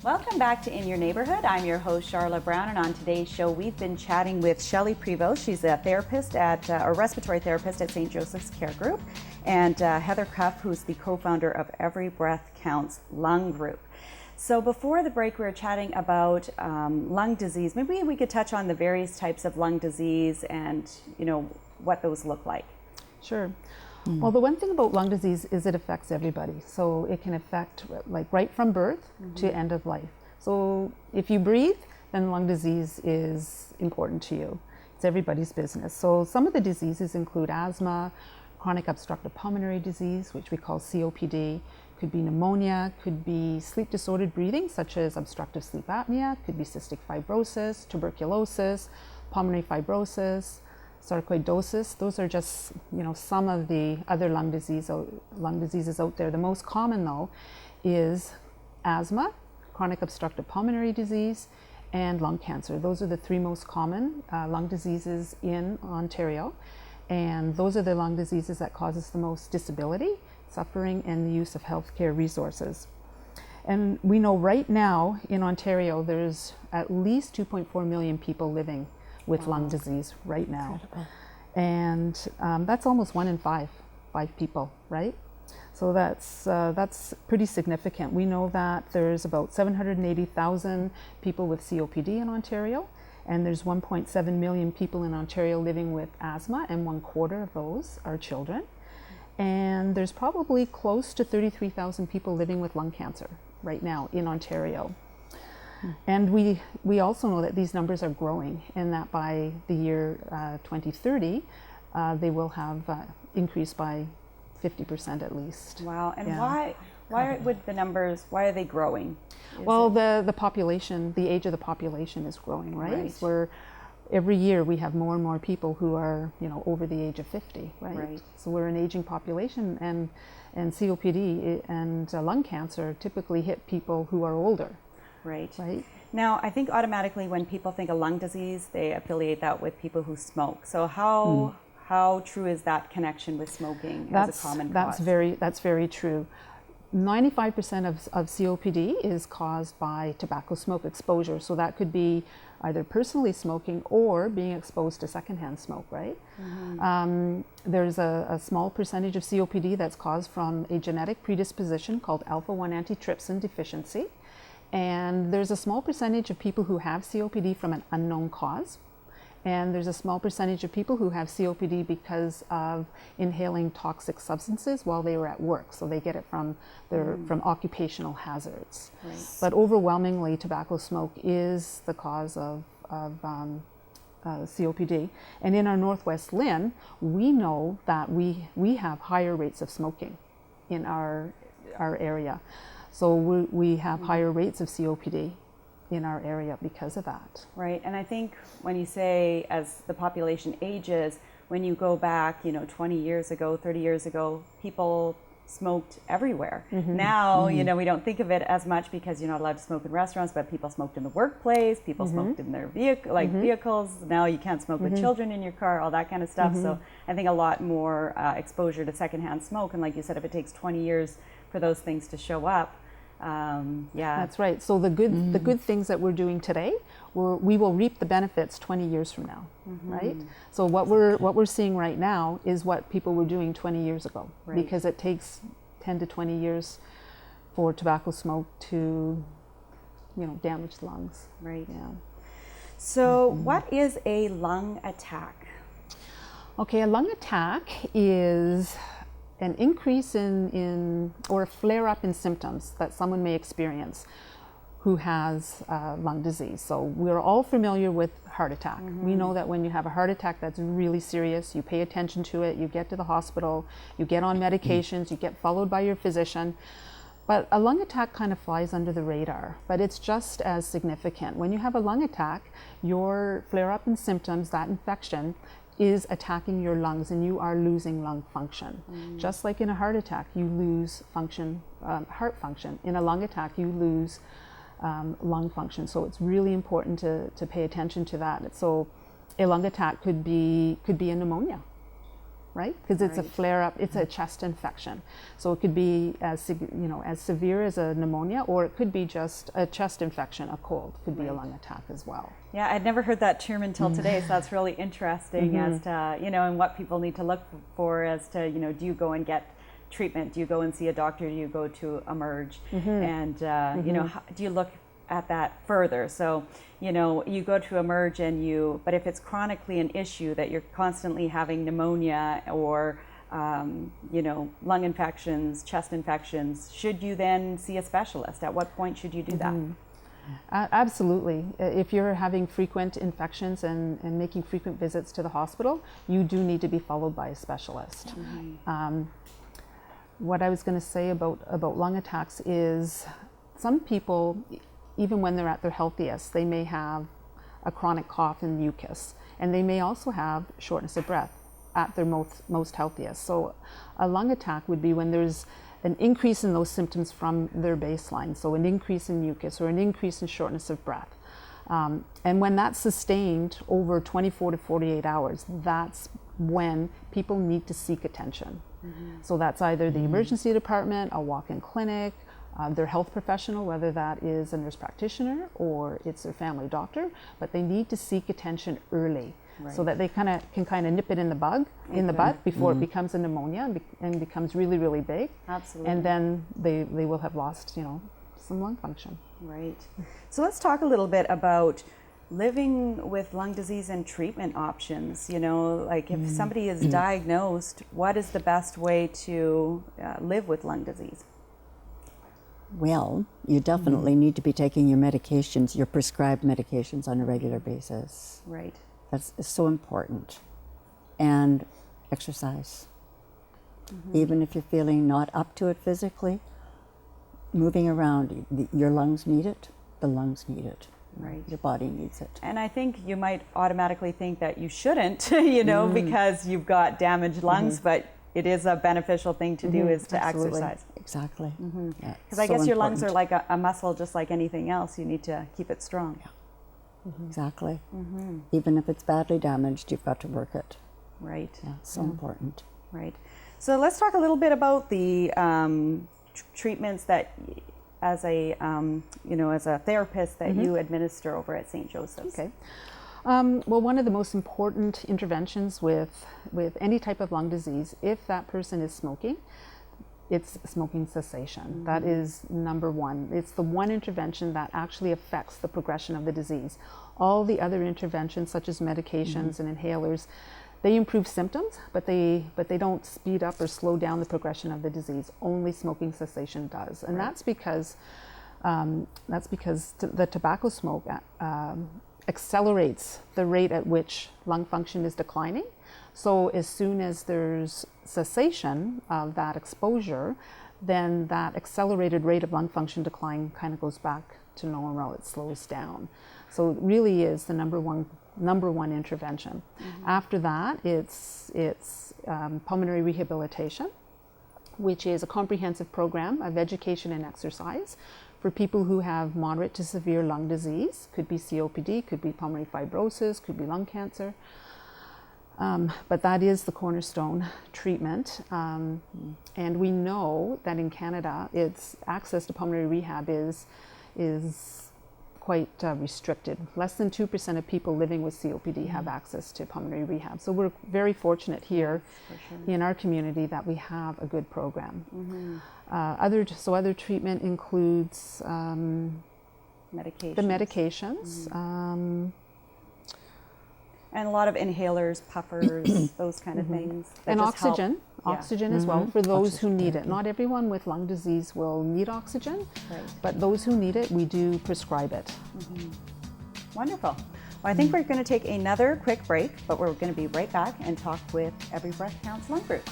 Welcome back to In Your Neighborhood. I'm your host, Charla Brown, and on today's show, we've been chatting with Shelley Prevost. She's a therapist a respiratory therapist at St. Joseph's Care Group, and Heather Cuff, who's the co-founder of Every Breath Counts Lung Group. So before the break, we were chatting about lung disease. Maybe we could touch on the various types of lung disease and, what those look like. Sure. Well, the one thing about lung disease is it affects everybody. So it can affect right from birth to end of life. So if you breathe, then lung disease is important to you. It's everybody's business. So some of the diseases include asthma, chronic obstructive pulmonary disease, which we call COPD, could be pneumonia, could be sleep disordered breathing, such as obstructive sleep apnea, could be cystic fibrosis, tuberculosis, pulmonary fibrosis, sarcoidosis. Those are just some of the other lung diseases out there. The most common though is asthma, chronic obstructive pulmonary disease, and lung cancer. Those are the three most common lung diseases in Ontario, and those are the lung diseases that causes the most disability, suffering, and the use of healthcare resources. And we know right now in Ontario there's at least 2.4 million people living with lung disease right now. Incredible. And that's almost 1 in 5 people, right? So that's pretty significant. We know that there's about 780,000 people with COPD in Ontario, and there's 1.7 million people in Ontario living with asthma, and 1/4 of those are children. And there's probably close to 33,000 people living with lung cancer right now in Ontario. And we also know that these numbers are growing, and that by the year 2030, they will have increased by 50% at least. Wow, and why would the numbers, why are they growing? Well, the population, the age of the population is growing, right? So every year we have more and more people who are, over the age of 50, right? So we're an aging population, and COPD and lung cancer typically hit people who are older. Right. Now, I think automatically when people think of lung disease, they affiliate that with people who smoke. So how true is that connection with smoking as a common cause? That's very true. 95% of COPD is caused by tobacco smoke exposure. So that could be either personally smoking or being exposed to secondhand smoke, right? There's a small percentage of COPD that's caused from a genetic predisposition called alpha-1 antitrypsin deficiency. And there's a small percentage of people who have COPD from an unknown cause. And there's a small percentage of people who have COPD because of inhaling toxic substances while they were at work. So they get it from occupational hazards. But overwhelmingly, tobacco smoke is the cause of COPD. And in our Northwest LHIN, we know that we have higher rates of smoking in our area. So we have higher rates of COPD in our area because of that. Right, and I think when you say as the population ages, when you go back, 20 years ago, 30 years ago, people smoked everywhere. Now, we don't think of it as much because you're not allowed to smoke in restaurants, but people smoked in the workplace, people smoked in their vehicles. Now you can't smoke with children in your car, all that kind of stuff. So I think a lot more exposure to secondhand smoke. And like you said, if it takes 20 years for those things to show up, that's right. So the good things that we're doing today, we will reap the benefits 20 years from now, right? So what we're seeing right now is what people were doing 20 years ago, because it takes 10 to 20 years for tobacco smoke to, damage the lungs. Right. Yeah. So what is a lung attack? Okay, a lung attack is an increase or a flare-up in symptoms that someone may experience who has lung disease. So we're all familiar with heart attack. We know that when you have a heart attack, that's really serious. You pay attention to it, you get to the hospital, you get on medications, you get followed by your physician. But a lung attack kind of flies under the radar, but it's just as significant. When you have a lung attack, your flare-up in symptoms, that infection, is attacking your lungs and you are losing lung function. Just like in a heart attack, you lose function, heart function. In a lung attack, you lose lung function. So it's really important to pay attention to that. So a lung attack could be a pneumonia. right? Because it's a Right. flare-up, it's a chest infection. So it could be as severe as a pneumonia, or it could be just a chest infection, a cold, could be a lung attack as well. Yeah, I'd never heard that term until today, so that's really interesting as to, and what people need to look for as to, do you go and get treatment? Do you go and see a doctor? Do you go to Emerge? And, how, do you look at that further? So, you go to Emerge but if it's chronically an issue that you're constantly having pneumonia or, lung infections, chest infections, should you then see a specialist? At what point should you do that? Absolutely. If you're having frequent infections and making frequent visits to the hospital, you do need to be followed by a specialist. What I was going to say about lung attacks is some people, even when they're at their healthiest, they may have a chronic cough and mucus, and they may also have shortness of breath at their most healthiest. So a lung attack would be when there's an increase in those symptoms from their baseline, so an increase in mucus or an increase in shortness of breath. And when that's sustained over 24 to 48 hours, that's when people need to seek attention. So that's either the emergency department, a walk-in clinic, their health professional, whether that is a nurse practitioner or it's their family doctor, but they need to seek attention early. So that they can nip it in the butt before it becomes a pneumonia and becomes really, really big. Absolutely. And then they will have lost, some lung function. Right. So let's talk a little bit about living with lung disease and treatment options. Like if somebody is diagnosed, what is the best way to live with lung disease? Well, you definitely need to be taking your medications, your prescribed medications on a regular basis. Right. That's so important. And exercise. Even if you're feeling not up to it physically, moving around, your lungs need it, the lungs need it. Right. Your body needs it. And I think you might automatically think that you shouldn't, because you've got damaged lungs, but it is a beneficial thing to do is to Absolutely. exercise. Exactly. Yeah, Because I guess your lungs are like a muscle just like anything else. You need to keep it strong. Exactly. Even if it's badly damaged, you've got to work it. Right. Yeah, so important. Right. So let's talk a little bit about the treatments that, as a as a therapist, that you administer over at St. Joseph's. Okay. Well, one of the most important interventions with any type of lung disease, if that person is smoking, it's smoking cessation. That is number one. It's the one intervention that actually affects the progression of the disease. All the other interventions, such as medications and inhalers, they improve symptoms, but they don't speed up or slow down the progression of the disease. Only smoking cessation does, and that's because the tobacco smoke accelerates the rate at which lung function is declining. So as soon as there's cessation of that exposure, then that accelerated rate of lung function decline kind of goes back to normal. It slows down. So it really is the number one intervention. After that, it's pulmonary rehabilitation, which is a comprehensive program of education and exercise for people who have moderate to severe lung disease. Could be COPD, could be pulmonary fibrosis, could be lung cancer. But that is the cornerstone treatment. And we know that in Canada, its access to pulmonary rehab is quite restricted. Less than 2% of people living with COPD have access to pulmonary rehab. So we're very fortunate here in our community that we have a good program. Other treatment includes Medications. the medications. And a lot of inhalers, puffers, those kind of things. that And just help. oxygen as well for those who need it. Not everyone with lung disease will need oxygen, but those who need it, we do prescribe it. Wonderful. Well, I think we're going to take another quick break, but we're going to be right back and talk with Every Breath Counts Lung Group.